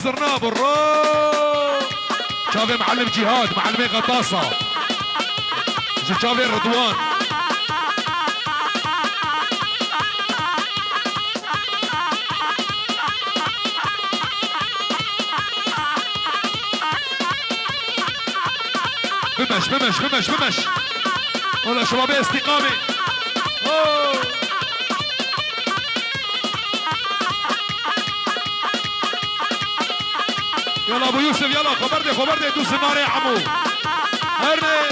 زرنا بالروح شافي معلم جهاد معلمي غطاسة شافي رضوان بمش ولا شبابي استقامي يلا ابو يوسف يلا خبردي دوس النار يا عمو هرني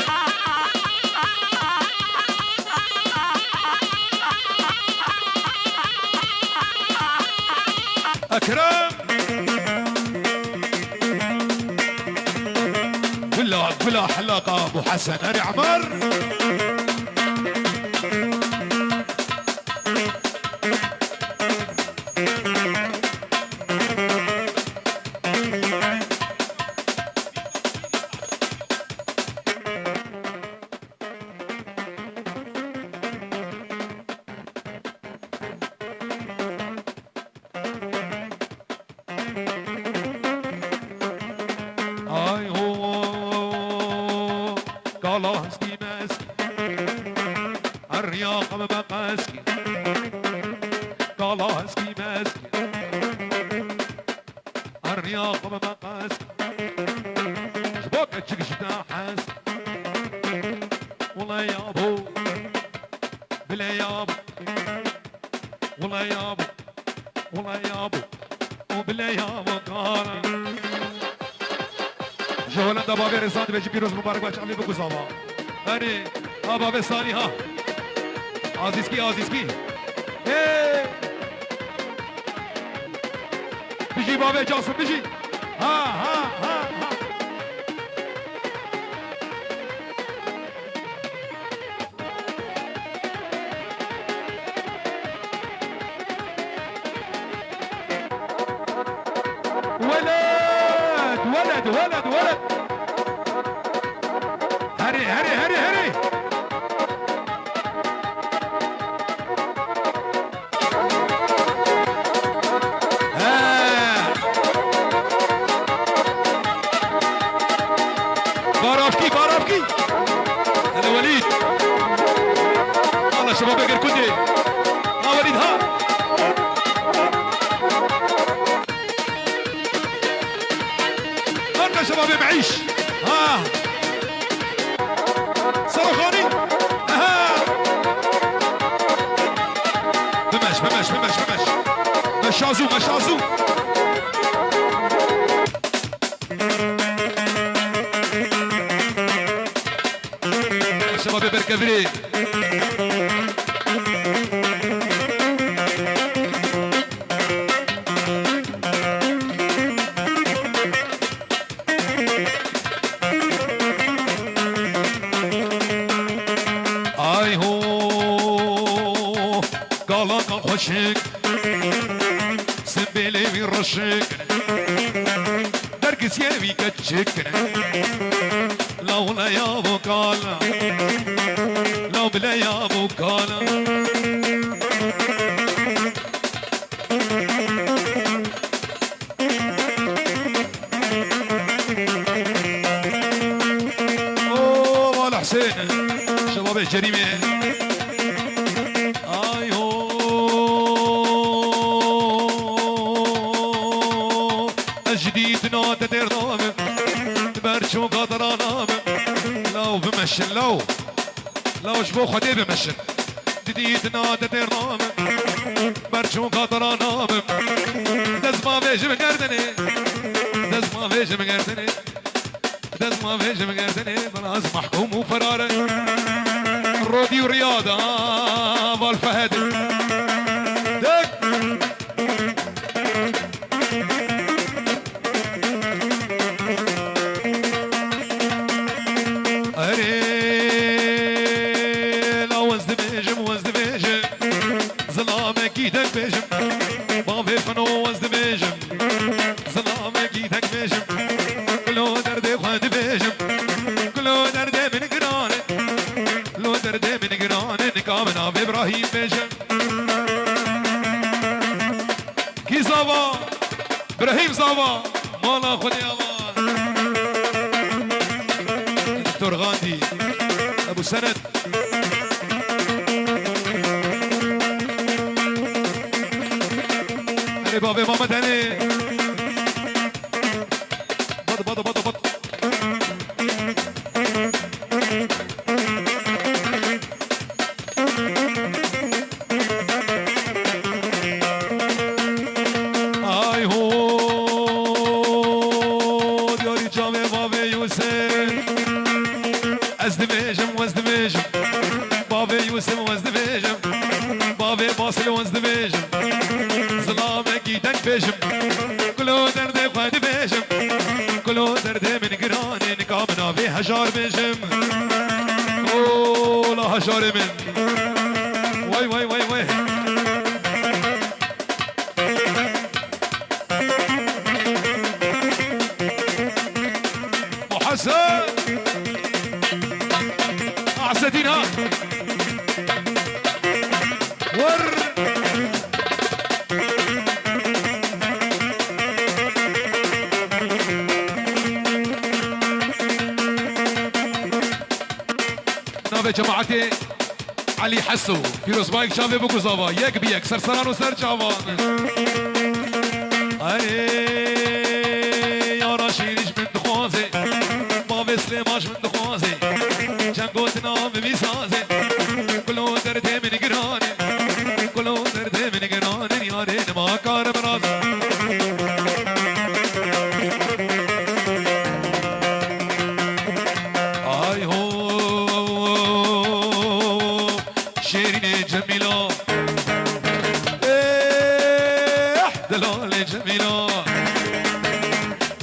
اكرم بلا حلاقه ابو حسن هري عمر قالاسكي ماسكي الرياق مبقاسكي قالاسكي ماسكي الرياق مبقاسكي جبوك تشكشتا حاسكي والله يا ابو بلا يا ابو والله يا ابو والله يا ابو وبلا يا ابو قال جوالا دا بابي رسالة بيجي بيروز مبارك باش عمي بكو زاما هاني ها بابي ثاني ها عزيزكي بيجي بابي جاسم بيجي ها ولد هري بارافكي انا وليد والله شباب غير كندي وليد ها هرنا شباب معيش ها صاروخاني بمش مشازو شباب بركبري اي هو قالك خوشك سبيلي بيرشك دركس يبي كتشك لولا يا ابو كالا لو بلا يا ابو كالا اوه مال حسين شباب الجريمه اي هو جديد نوت دير ضامن برشو قدرانام لو بمشن لو شبو خدي بمشن جديد نوت دير ضامن برشو قدرانام دز ما بيجي مقردني بلاز محكوم وفرارة رودي ورياضة والفهد دك وزد بيجم ظلامك ايدك بيجم بابي فنو وزد بيجم ظلامك ايدك بيجم كلو دردي خد بيجم كلو دردي من قرانه لو دردي من قرانه نقامنا بابراهيم بيجم كي زابا ابراهيم زابا مالا خذ يا مان دكتور غاندي ابو سند هني بابي محمد هني بط بط بط بط آی هو دیاری جامه بابی یوسف از دمیجم و از دمیجم بابی یوسف و از دمیجم بابی باصل و از دمیجم ظلامه گیدک بیجم کلو درد خواهد بیجم کلو درد من گران نکامنا بی هجار بیجم اولا هجار من وای وای وای وای محسن أعزتنا ور نابه جماعتي علي حسو فيروز بايك شافي بوكو زابا يك بيك سرسران وسر جوان يا رشيرش من دخوزي بابي سليماش من دخوزي جنگوتنا بميسازي كلو درده من قراني كلو درده من قراني يارين ما كار برازي آي هو شيرين جميلة دلال جميلة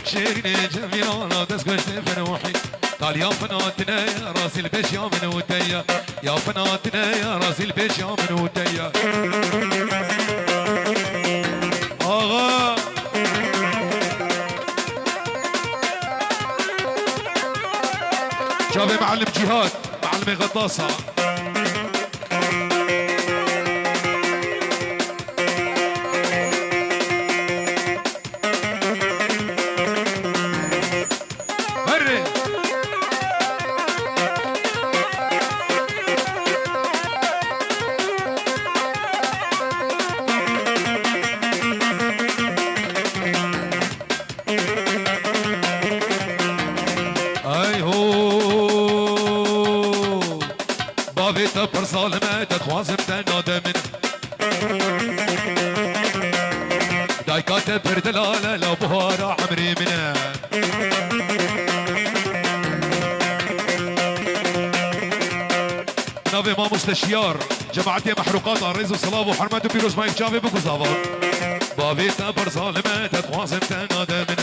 شيرين جميلة لا تسكت فنوحي قال يا فناتنا يا راس البيش يا منوتيا يا فناتنا يا راس البيش يا منوتيا آغا جاب معلم جهاد معلم غطاسة پر ظالمه تخوازم تناده من دايكات پر دلاله لو بهارا عمري منه نابي ما مستشيار جماعتي محروقات الرئيس وصلاب وحرمات وبيروز مايك جافي بكوزافا بابي پر ظالمه تخوازم تناده من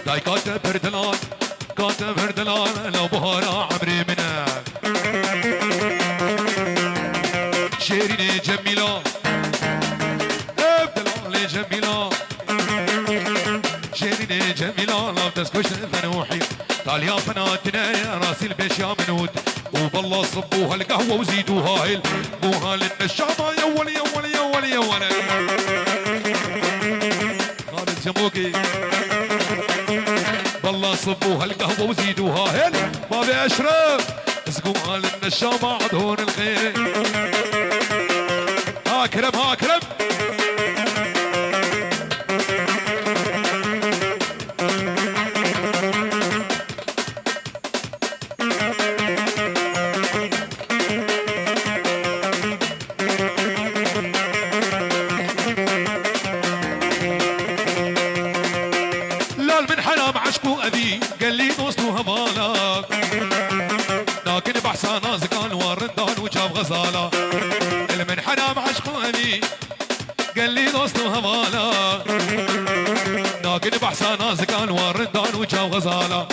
دايكات پر دلاله كاتب هردلان لو بهارا عمري منه شيرين جميلة ابدلالي جميلة شيرين جميلة لا تسكش فنوحي قال يا فناتنا يا راسي البيش يا منود وبالله صبوها القهوة وزيدوها هيل بوها للنشامة يا ولي يا ولي يا ولي يا ولي خالد جموكي بالله صبوها القهوة وزيدوها هل بابي أشرف اسقوها للنشامة عدهون الخير هاكرم هاكرم قال لي دوستو هبالك لكن بحسانا زقان وردان وجاب غزالة المنحنى بعشقو أبي قال لي دوستو هبالك لكن بحسانا زقان وردان وجاب غزالة